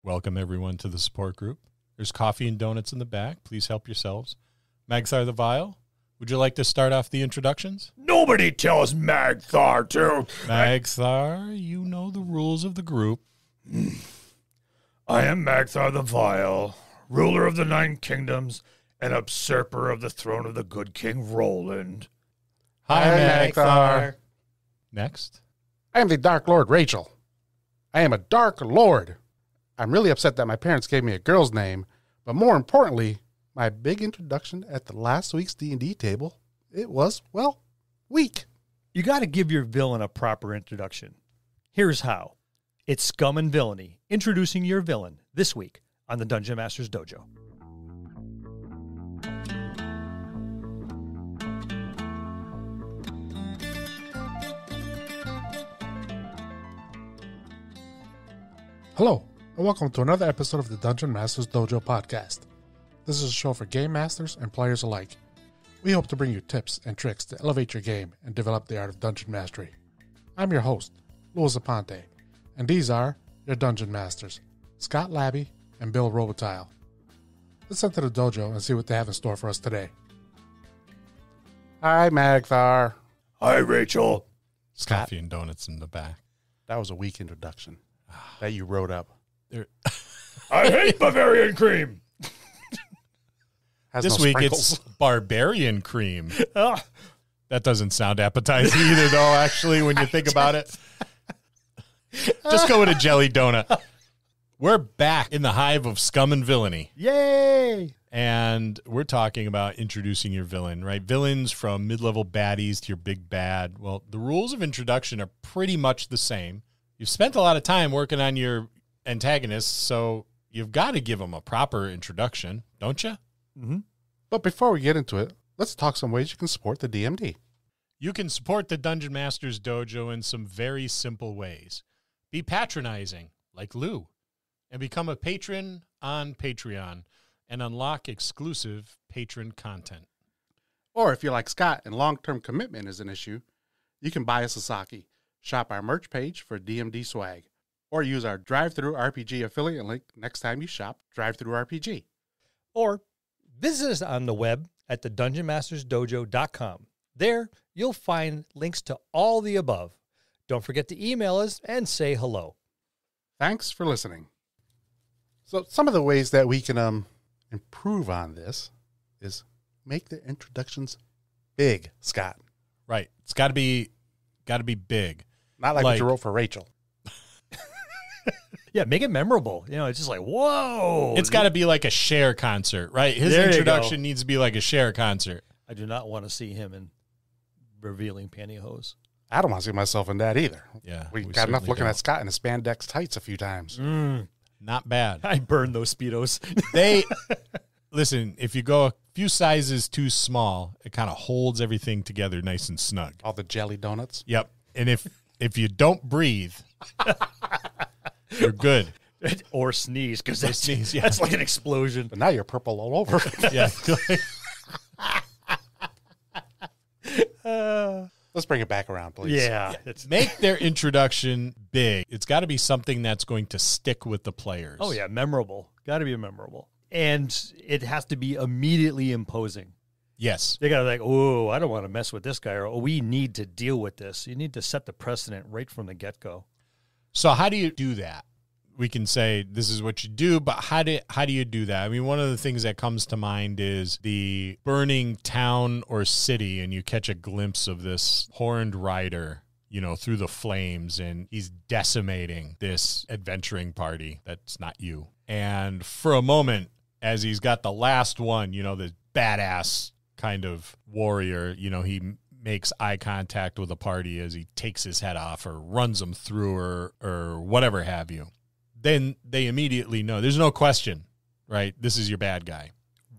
Welcome, everyone, to the support group. There's coffee and donuts in the back. Please help yourselves. Magthar the Vile, would you like to start off the introductions? Nobody tells Magthar to. Magthar, you know the rules of the group. I am Magthar the Vile, ruler of the 9 kingdoms and usurper of the throne of the good King Roland. Hi, Magthar. Next. I am the Dark Lord Rachel. I am a Dark Lord. I'm really upset that my parents gave me a girl's name, but more importantly, my big introduction at the last week's D&D table, it was, well, weak. You got to give your villain a proper introduction. Here's how. It's Scum and Villainy, introducing your villain this week on the Dungeon Master's Dojo. Hello, and welcome to another episode of the Dungeon Master's Dojo podcast. This is a show for game masters and players alike. We hope to bring you tips and tricks to elevate your game and develop the art of dungeon mastery. I'm your host, Louis Aponte, and these are your dungeon masters, Scott Labby and Bill Robotile. Let's enter the dojo and see what they have in store for us today. Hi, Magthar. Hi, Rachel. Scott. Coffee and donuts in the back. That was a weak introduction that you wrote up. I hate Bavarian cream. Has This no week sprinkles. it's barbarian cream. That doesn't sound appetizing either, though, actually, when you think about it. Just go with a jelly donut. We're back in the hive of scum and villainy. Yay! And we're talking about introducing your villain, right? Villains from mid-level baddies to your big bad. Well, the rules of introduction are pretty much the same. You've spent a lot of time working on your antagonists, so you've got to give them a proper introduction, don't you? Mm-hmm. But before we get into it, let's talk some ways you can support the DMD. You can support the Dungeon Master's Dojo in some very simple ways. Be patronizing, like Lou, and become a patron on Patreon and unlock exclusive patron content. Or if you're like Scott and long-term commitment is an issue, you can buy a Sasaki, shop our merch page for DMD swag, or use our Drive-Thru RPG affiliate link next time you shop Drive-Thru RPG. Or visit us on the web at thedungeonmastersdojo.com. There, you'll find links to all the above. Don't forget to email us and say hello. Thanks for listening. So some of the ways that we can improve on this is make the introductions big, Scott. Right. It's got to be big. Not like what you wrote for Rachel. Yeah, make it memorable. You know, it's just like, whoa. It's got to be like a Cher concert, right? His There you introduction go. needs to be like a Cher concert. I do not want to see him in revealing pantyhose. I don't want to see myself in that either. Yeah. We got enough certainly looking don't. at Scott in his spandex tights a few times. Not bad. I burned those Speedos. Listen, if you go a few sizes too small, it kind of holds everything together nice and snug. All the jelly donuts. Yep. And if you don't breathe, you're good. Or sneeze, because that's, sneeze, yeah. that's like an explosion. But now you're purple all over. Yeah. Let's bring it back around, please. Yeah. It's, Make their introduction big. It's got to be something that's going to stick with the players. oh, yeah, memorable. Got to be memorable. And it has to be immediately imposing. Yes. They got to like, oh, I don't want to mess with this guy, or oh, we need to deal with this. You need to set the precedent right from the get-go. So how do you do that? We can say this is what you do, but how do you do that? I mean, one of the things that comes to mind is the burning town or city, and you catch a glimpse of this horned rider, you know, through the flames, and he's decimating this adventuring party that's not you. And for a moment, as he's got the last one, you know, the badass kind of warrior, you know, he makes eye contact with the party as he takes his head off or runs them through or whatever have you. Then they immediately know. There's no question, right? This is your bad guy.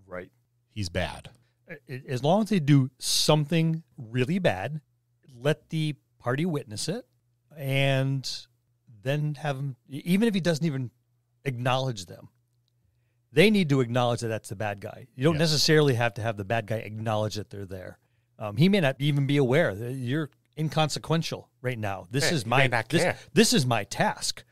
Right. He's bad. As long as they do something really bad, let the party witness it, and then have him, even if he doesn't even acknowledge them, they need to acknowledge that that's the bad guy. You don't Yes. necessarily have to have the bad guy acknowledge that they're there. He may not even be aware that you're inconsequential right now. This is he may not care. this is my task.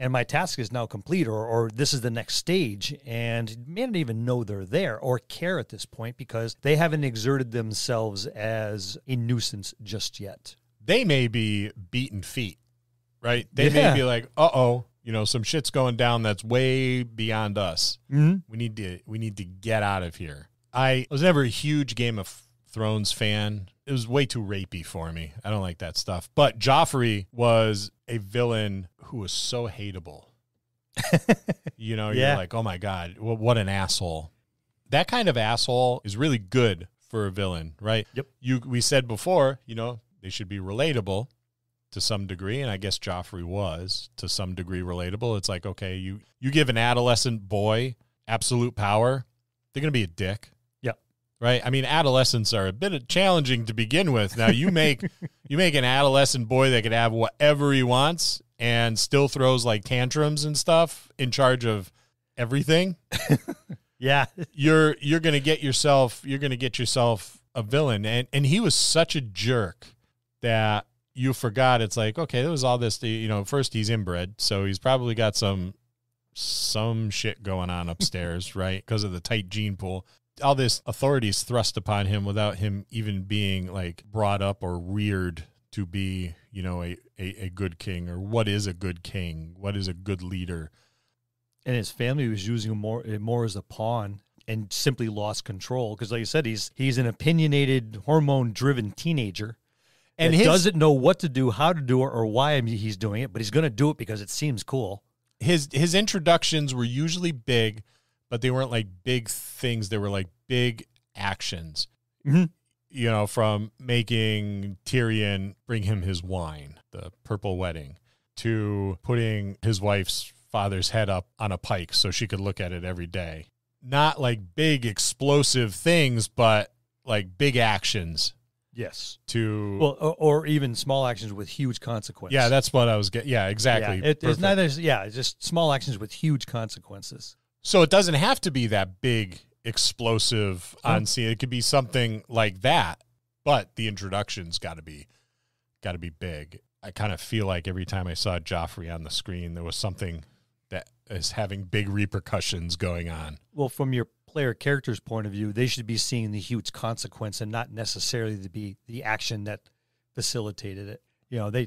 and my task is now complete, or this is the next stage, and may not even know they're there or care at this point because they haven't exerted themselves as a nuisance just yet. They may be beaten feet, right? They may be like, uh-oh, some shit's going down that's way beyond us. Mm-hmm. We need to get out of here. I was never a huge Game of Thrones fan. It was way too rapey for me. I don't like that stuff. But Joffrey was a villain who was so hateable. You're like, oh my God, what an asshole. That kind of asshole is really good for a villain, right? Yep. We said before, they should be relatable to some degree, and I guess Joffrey was to some degree relatable. It's like, okay, you give an adolescent boy absolute power, they're going to be a dick. Yep. Right? I mean, adolescents are a bit challenging to begin with. Now, you make an adolescent boy that could have whatever he wants and still throws like tantrums and stuff in charge of everything. Yeah. You're going to get yourself a villain, and he was such a jerk that you forgot. It's like, okay, there was all this, first he's inbred, so he's probably got some shit going on upstairs, right? Because of the tight gene pool. All this authority is thrust upon him without him even being like brought up or reared to be, a good king, or what is a good king? What is a good leader? And his family was using him more as a pawn and simply lost control. Because like you said, he's an opinionated, hormone-driven teenager. And he doesn't know what to do, how to do it, or why he's doing it, but he's going to do it because it seems cool. His introductions were usually big, but they weren't like big things. They were like big actions. Mm-hmm. From making Tyrion bring him his wine, the purple wedding, to putting his wife's father's head up on a pike so she could look at it every day. Not like big explosive things, but like big actions. Yes. Or even small actions with huge consequences. Yeah, that's what I was getting. Yeah, exactly. Yeah, it's neither. Yeah, it's just small actions with huge consequences. So it doesn't have to be that big explosive on scene. It could be something like that, but the introduction's got to be big. I kind of feel like every time I saw Joffrey on the screen, there was something that is having big repercussions going on. Well, from your player character's point of view, they should be seeing the huge consequence and not necessarily to be the action that facilitated it.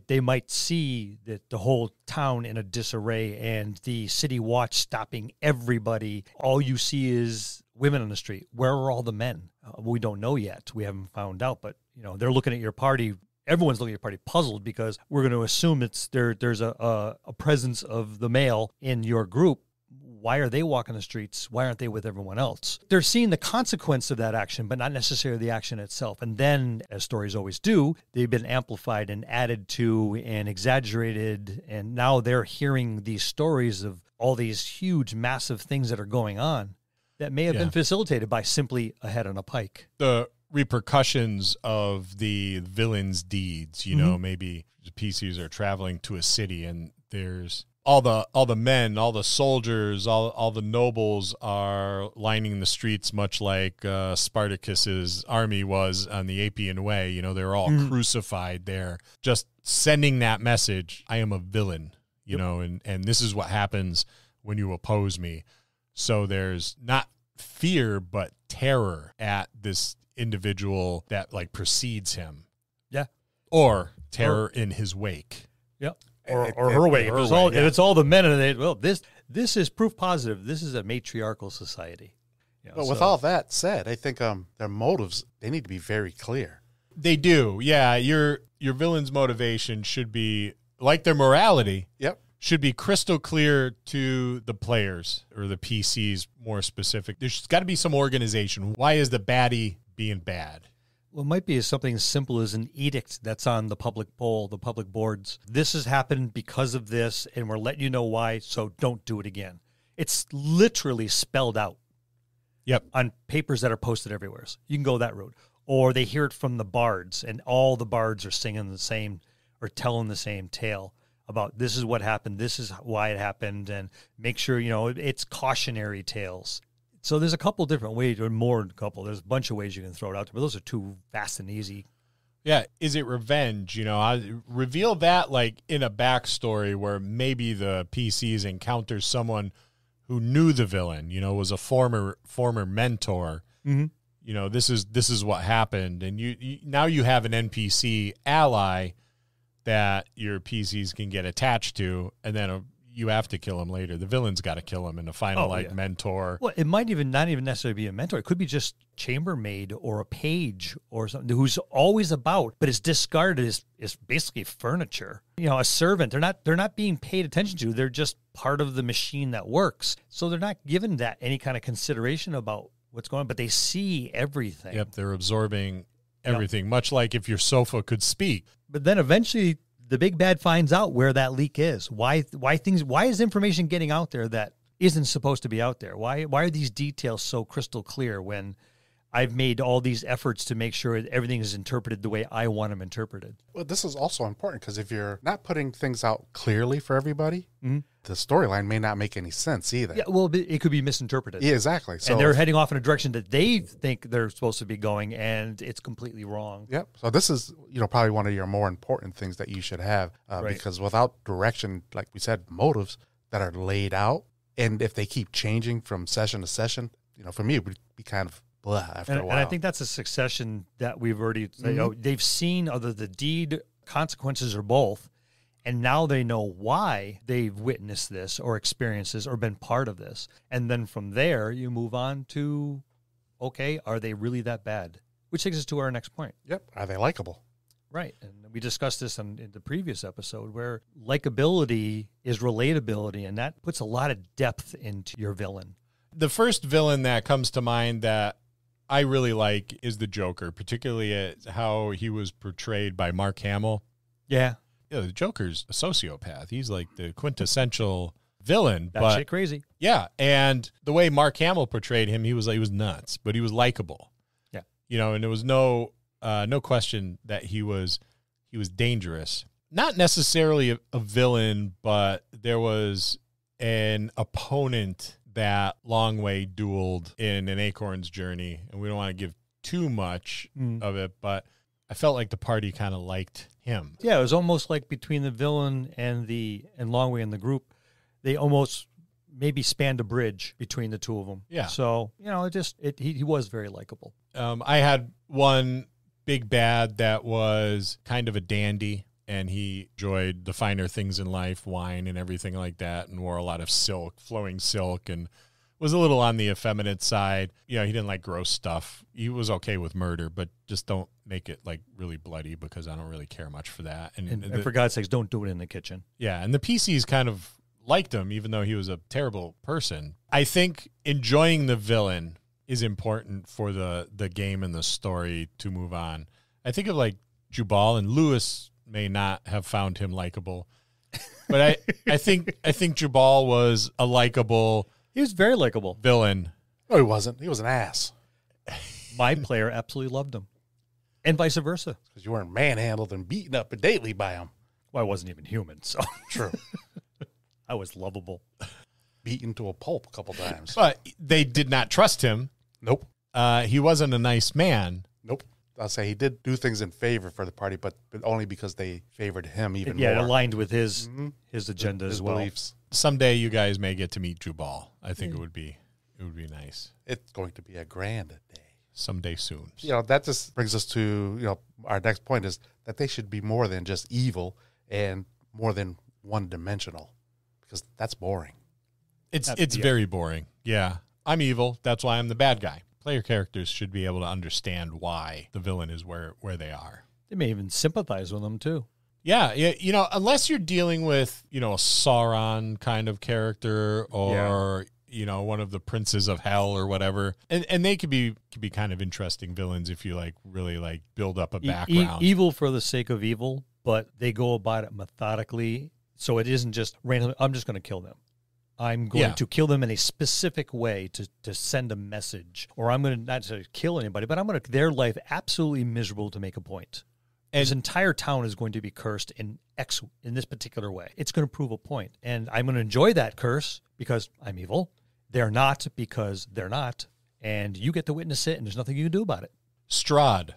They might see that the whole town in a disarray and the city watch stopping everybody. All you see is women on the street. Where are all the men? We don't know yet. We haven't found out, but they're looking at your party. Everyone's looking at your party puzzled because we're going to assume there's a presence of the male in your group. Why are they walking the streets? Why aren't they with everyone else? They're seeing the consequence of that action, but not necessarily the action itself. And then, as stories always do, they've been amplified and added to and exaggerated. And now they're hearing these stories of all these huge, massive things that are going on that may have been facilitated by simply a head on a pike. The repercussions of the villain's deeds, maybe the PCs are traveling to a city and there's all the men, all the soldiers, all the nobles are lining the streets, much like Spartacus's army was on the Appian Way. They're all crucified there. Just sending that message, I am a villain, and this is what happens when you oppose me. So there's not fear, but terror at this individual that like precedes him. Yeah. Or terror in his wake. Yep. Or her way. It's all the men, and this is proof positive. This is a matriarchal society. But with all that said, I think their motives, they need to be very clear. They do. Yeah, your villain's motivation should be like their morality. Yep. Should be crystal clear to the players or the PCs more specific. There's got to be some organization. Why is the baddie being bad? Well, it might be something as simple as an edict that's on the public poll, the public boards. This has happened because of this, and we're letting you know why, so don't do it again. It's literally spelled out. Yep. On papers that are posted everywhere. So you can go that route. Or they hear it from the bards, and all the bards are singing the same or telling the same tale about this is what happened, this is why it happened, and make sure, it's cautionary tales. So there's a couple different ways, or more than a couple. There's a bunch of ways you can throw it out there, but those are two fast and easy. Yeah, is it revenge? I reveal that like in a backstory where maybe the PCs encounter someone who knew the villain, was a former mentor. Mm-hmm. This is what happened, and you now you have an NPC ally that your PCs can get attached to, and then you have to kill him later. The villain's got to kill him in the final mentor. Well, it might not even necessarily be a mentor. It could be just chambermaid or a page or something who's always about, but is discarded is basically furniture. A servant. They're not being paid attention to. They're just part of the machine that works. So they're not given that any kind of consideration about what's going on, but they see everything. Yep, they're absorbing everything, much like if your sofa could speak. But then eventually the big bad finds out where that leak is. Why is information getting out there that isn't supposed to be out there? Why are these details so crystal clear when I've made all these efforts to make sure everything is interpreted the way I want them interpreted? Well, this is also important because if you're not putting things out clearly for everybody, the storyline may not make any sense either. Yeah, well, it could be misinterpreted. Yeah, exactly. So and they're heading off in a direction that they think they're supposed to be going, and it's completely wrong. Yep. So this is, probably one of your more important things that you should have because without direction, like we said, motives that are laid out, and if they keep changing from session to session, for me, it would be kind of blah after a while. And I think that's a succession that we've already, they've seen either the deed, consequences, or both. And now they know why they've witnessed this or experienced this or been part of this. And then from there, you move on to, okay, are they really that bad? Which takes us to our next point. Yep. Are they likable? Right. And we discussed this in the previous episode where likability is relatability, and that puts a lot of depth into your villain. The first villain that comes to mind that I really like is the Joker, particularly how he was portrayed by Mark Hamill. Yeah. Yeah, the Joker's a sociopath. He's like the quintessential villain. That shit crazy. Yeah, and the way Mark Hamill portrayed him, he was nuts, but he was likable. Yeah. And there was no question that he was dangerous. Not necessarily a villain, but there was an opponent that Longway dueled in an Acorn's journey, and we don't want to give too much of it, but I felt like the party kind of liked him. Yeah, it was almost like between the villain and Longway and the group, they almost maybe spanned a bridge between the two of them. Yeah. So, he was very likable. I had one big bad that was kind of a dandy, and he enjoyed the finer things in life, wine and everything like that, and wore a lot of flowing silk, and was a little on the effeminate side. He didn't like gross stuff. He was okay with murder, but just don't make it like really bloody because I don't really care much for that. And for God's sakes, don't do it in the kitchen. Yeah, and the PCs kind of liked him, even though he was a terrible person. I think enjoying the villain is important for the game and the story to move on. I think of like Jubal, and Lewis may not have found him likable, but I think Jubal was a likable. He was very likable Villain. No, he wasn't. He was an ass. My player absolutely loved him, and vice versa. Because you weren't manhandled and beaten up daily by him. Well, I wasn't even human, so True. I was lovable. Beaten to a pulp a couple times. But they did not trust him. Nope. He wasn't a nice man. Nope. I'll say he did do things in favor for the party, but only because they favored him even more. Yeah, it aligned with his agenda his as well. Beliefs. Someday you guys may get to meet Jubal. I think it would be nice. It's going to be a grand day. Someday soon. That just brings us to, our next point is that they should be more than just evil and more than one-dimensional, because that's boring. It's very boring. Yeah. I'm evil. That's why I'm the bad guy. Player characters should be able to understand why the villain is where they are. They may even sympathize with them, too. Yeah. Unless you're dealing with, a Sauron kind of character or, one of the princes of hell or whatever. And they could be kind of interesting villains if you really build up a background. Evil for the sake of evil, but they go about it methodically. So it isn't just randomly, I'm just going to kill them. I'm going to kill them in a specific way to send a message. Or I'm going to not to kill anybody, but I'm going to their life absolutely miserable to make a point. And this entire town is going to be cursed in this particular way. It's going to prove a point. And I'm going to enjoy that curse because I'm evil. They're not because they're not. And you get to witness it, and there's nothing you can do about it. Strahd,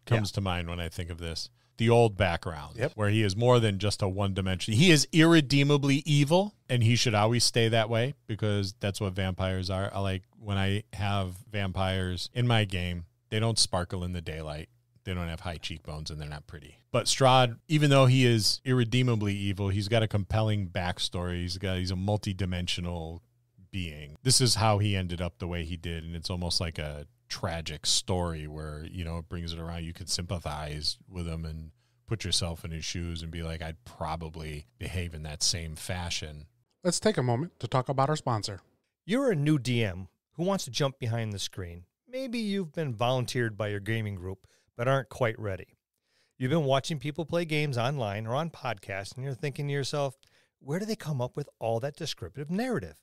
comes to mind when I think of this. The old background, Yep. where he is more than just a one-dimension. He is irredeemably evil, and he should always stay that way because that's what vampires are. I like when I have vampires in my game, they don't sparkle in the daylight. They don't have high cheekbones, and they're not pretty. But Strahd, even though he is irredeemably evil, he's got a compelling backstory. He's a multi-dimensional being. This is how he ended up the way he did, and it's almost like a tragic story where, it brings it around. You could sympathize with him and put yourself in his shoes and be like, I'd probably behave in that same fashion. Let's take a moment to talk about our sponsor. You're a new DM who wants to jump behind the screen. Maybe you've been volunteered by your gaming group, but aren't quite ready. You've been watching people play games online or on podcasts, and you're thinking to yourself, where do they come up with all that descriptive narrative?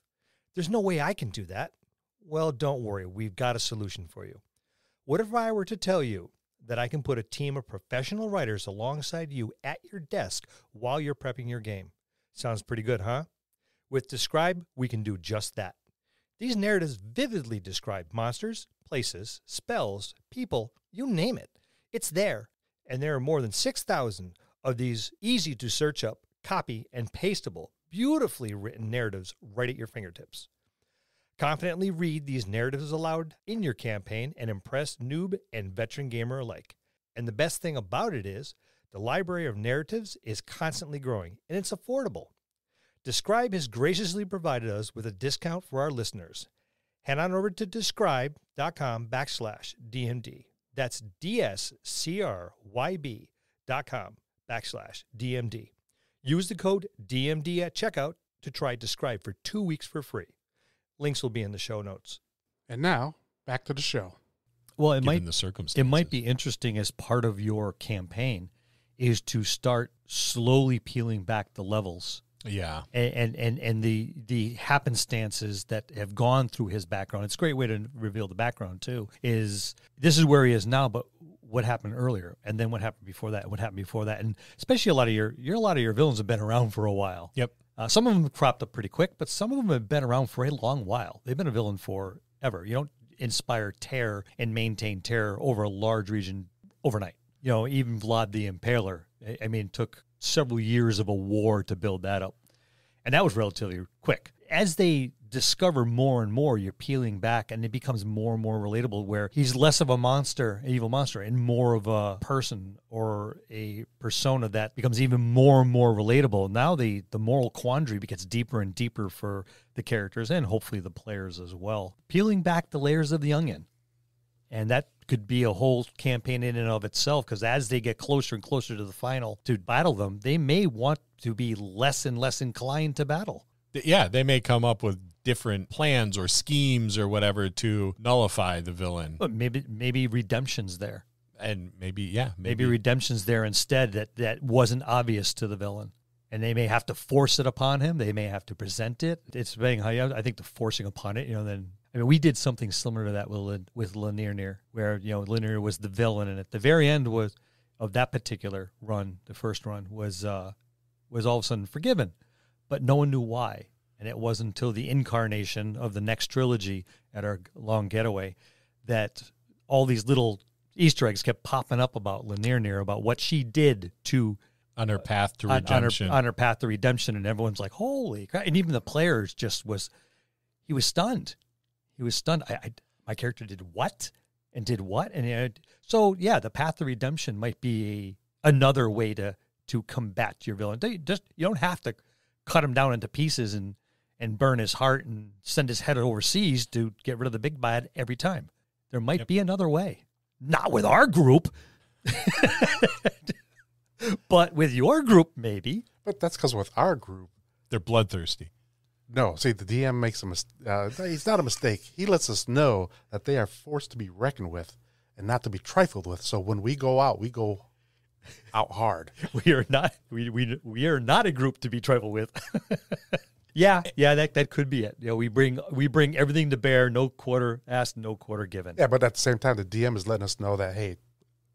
There's no way I can do that. Well, don't worry. We've got a solution for you. What if I were to tell you that I can put a team of professional writers alongside you at your desk while you're prepping your game? Sounds pretty good, huh? With Describe, we can do just that. These narratives vividly describe monsters, places, spells, people, you name it. It's there, and there are more than 6,000 of these easy-to-search up, copy, and pastable, beautifully written narratives right at your fingertips. Confidently read these narratives aloud in your campaign and impress noob and veteran gamer alike. And the best thing about it is, the library of narratives is constantly growing, and it's affordable. Describe has graciously provided us with a discount for our listeners. Head on over to describe.com/DMD. That's DSCRYB.com/DMD. Use the code DMD at checkout to try Describe for 2 weeks for free. Links will be in the show notes. And now, back to the show. Well, it Given the circumstances. It might be interesting as part of your campaign is to start slowly peeling back the levels. Yeah. And the happenstances that have gone through his background. It's a great way to reveal the background too. This is where he is now, but what happened earlier, and then what happened before that, and what happened before that, and especially a lot of your villains have been around for a while. Yep. Some of them have cropped up pretty quick, but some of them have been around for a long while. They've been a villain forever. You don't inspire terror and maintain terror over a large region overnight. Even Vlad the Impaler, I mean, it took several years of a war to build that up. And that was relatively quick. As they discover more and more, you're peeling back, and it becomes more and more relatable, where he's less of a monster, an evil monster, and more of a person or a persona that becomes even more and more relatable. Now the moral quandary gets deeper and deeper for the characters and hopefully the players as well. Peeling back the layers of the onion. And that could be a whole campaign in and of itself, because as they get closer and closer to the final to battle them, they may want to be less and less inclined to battle. Yeah, they may come up with different plans or schemes or whatever to nullify the villain. But maybe redemption's there. And maybe redemption's there instead that wasn't obvious to the villain. And they may have to force it upon him. They may have to present it. It's depending how I think the forcing upon it, we did something similar to that with Lenir, where, Lenir was the villain, and at the very end of that particular run, the first run, was all of a sudden forgiven, but no one knew why. And it wasn't until the incarnation of the next trilogy at our long getaway that all these little Easter eggs kept popping up about Lenir, about what she did to on her path to redemption. On her path to redemption, and everyone's like, holy crap. And even the players he was stunned. He was stunned. My character did what? And did what? And so, yeah, the path to redemption might be another way to combat your villain. You don't have to cut him down into pieces and burn his heart and send his head overseas to get rid of the big bad every time. There might be another way. Not with our group. But with your group, maybe. But that's because with our group, they're bloodthirsty. No, see, the DM makes a mistake. It's not a mistake. He lets us know that they are forced to be reckoned with and not to be trifled with. So when we go out hard. We are not a group to be trifled with. Yeah, that could be it. We bring everything to bear, no quarter asked, no quarter given. Yeah, but at the same time, the DM is letting us know that, hey,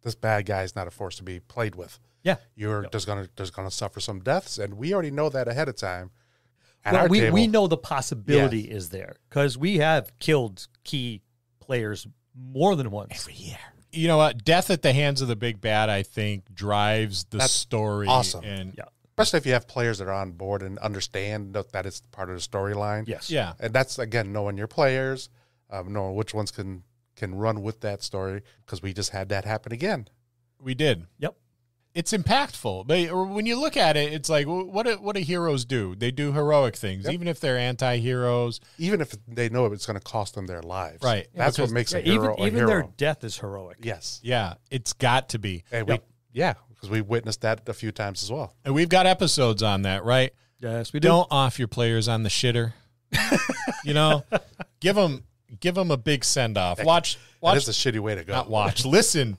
this bad guy is not a force to be played with. Yeah, you're just gonna suffer some deaths, and we already know that ahead of time. We know the possibility is there because we have killed key players more than once You know what? Death at the hands of the big bad, I think, drives the story. Awesome. And Especially if you have players that are on board and understand that it's part of the storyline. Yes. yeah. And that's, again, knowing your players, knowing which ones can run with that story, because we just had that happen again. We did. Yep. It's impactful. But when you look at it, it's like, what do heroes do? They do heroic things, Yep. even if they're anti-heroes. Even if they know it's going to cost them their lives. Right. That's what makes a hero a even hero. their death is heroic. Yes. Yeah, it's got to be. And Yep. because we witnessed that a few times as well. And we've got episodes on that, right? Yes, we do. Don't off your players on the shitter. You know, give them a big send off. Watch. That is a shitty way to go. Not watch. Listen.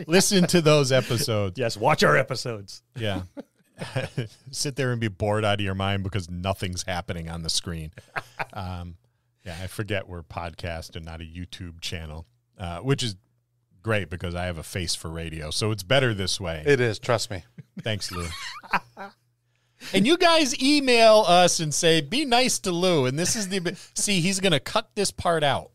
Listen to those episodes. Yes, watch our episodes. Yeah. Sit there and be bored out of your mind because nothing's happening on the screen. Yeah, I forget we're podcast and not a YouTube channel, which is great because I have a face for radio, so it's better this way. It is, trust me. Thanks, Lou. And you guys email us and say, be nice to Lou. And this is see, he's going to cut this part out.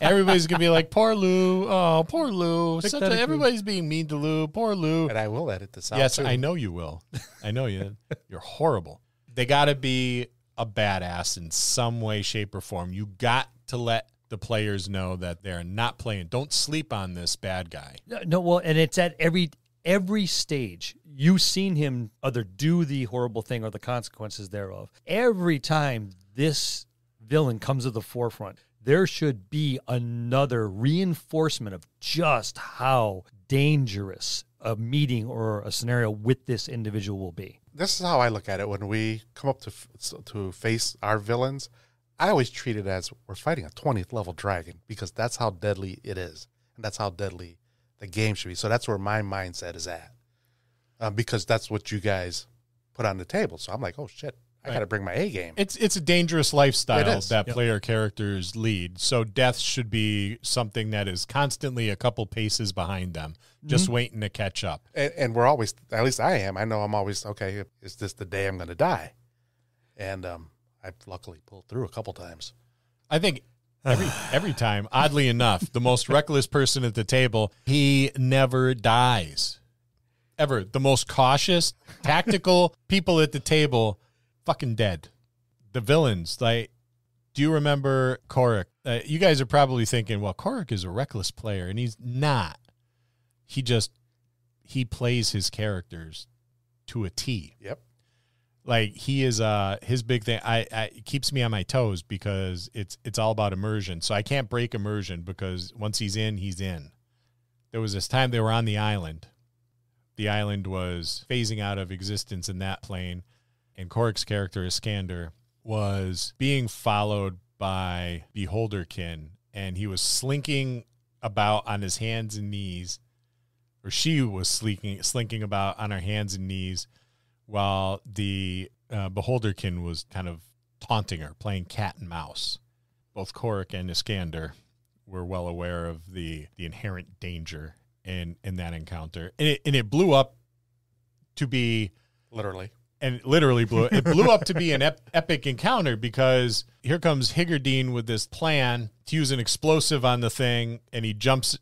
Everybody's going to be like, poor Lou. Oh, poor Lou. Everybody's being mean to Lou. Poor Lou. And I will edit this out. Yes, too. I know you will. I know you. You're horrible. They got to be a badass in some way, shape, or form. You got to let the players know that they're not playing. Don't sleep on this bad guy. No, well, and it's at every stage. You've seen him either do the horrible thing or the consequences thereof. Every time this villain comes to the forefront, there should be another reinforcement of just how dangerous a meeting or a scenario with this individual will be. This is how I look at it when we come up to face our villains. I always treat it as we're fighting a 20th level dragon, because that's how deadly it is. And that's how deadly the game should be. So that's where my mindset is at, because that's what you guys put on the table. So I'm like, oh, shit, I got to bring my A game. It's a dangerous lifestyle that Yep. player characters lead. So death should be something that is constantly a couple paces behind them, just waiting to catch up. And we're always, at least I am, I know I'm always, okay, is this the day I'm going to die? And I've luckily pulled through a couple times. I think every time, oddly enough, the most reckless person at the table, he never dies. Ever. The most cautious, tactical people at the table, fucking dead. The villains, like, do you remember Korik? You guys are probably thinking, well, Korik is a reckless player, and he's not. He plays his characters to a T. Yep. Like, he is his big thing. It keeps me on my toes because it's all about immersion. So I can't break immersion, because once he's in, he's in. There was this time they were on the island. The island was phasing out of existence in that plane, and Korik's character, Iskander, was being followed by Beholderkin, and he was slinking about on his hands and knees, or she was slinking about on her hands and knees, while the Beholderkin was kind of taunting her, playing cat and mouse. Both Korik and Iskander were well aware of the inherent danger in that encounter. And it blew up to be... Literally. And it literally blew up to be an epic encounter, because here comes Higurdine with this plan to use an explosive on the thing, and he jumps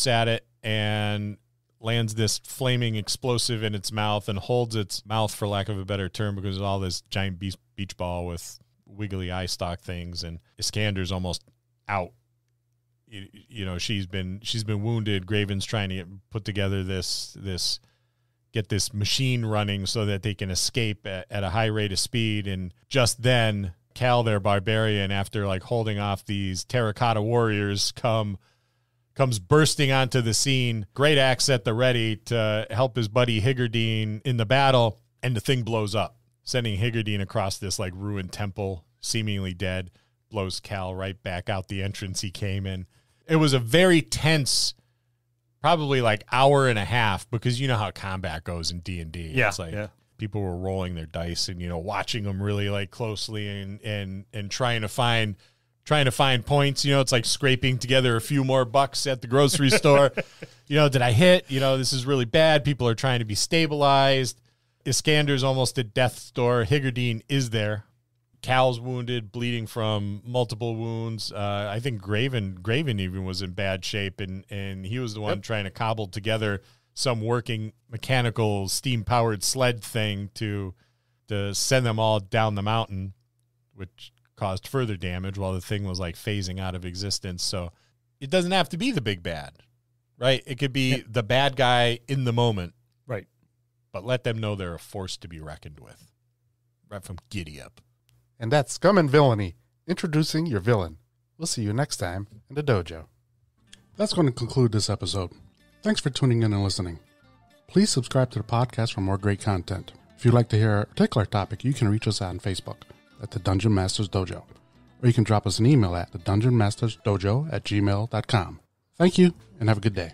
at it and lands this flaming explosive in its mouth and holds its mouth, for lack of a better term, because of all this giant beach ball with wiggly eye stalk things, and Iskander's almost out. You know, she's been wounded. Graven's trying to put together get this machine running so that they can escape at a high rate of speed. And just then, Cal, their barbarian, after like holding off these terracotta warriors, comes bursting onto the scene. Great axe at the ready to help his buddy Higurdine in the battle, and the thing blows up, sending Higurdine across this like ruined temple, seemingly dead. Blows Cal right back out the entrance he came in. It was a very tense, probably like hour and a half, because you know how combat goes in D&D. Yeah, It's like people were rolling their dice and, you know, watching them really like closely and trying to find points. You know, it's like scraping together a few more bucks at the grocery store. You know, did I hit? You know, this is really bad. People are trying to be stabilized. Iskander's almost at death's door. Higurdine is there. Cal's wounded, bleeding from multiple wounds. I think Graven even was in bad shape, and he was the one trying to cobble together some working mechanical steam-powered sled thing to send them all down the mountain, which caused further damage while the thing was like phasing out of existence. So it doesn't have to be the big bad, right? It could be the bad guy in the moment. Right. But let them know they're a force to be reckoned with. Right from Giddy Up. And that's Scum and Villainy, introducing your villain. We'll see you next time in the dojo. That's going to conclude this episode. Thanks for tuning in and listening. Please subscribe to the podcast for more great content. If you'd like to hear a particular topic, you can reach us out on Facebook at the Dungeon Masters Dojo, or you can drop us an email at thedungeonmastersdojo@gmail.com. Thank you, and have a good day.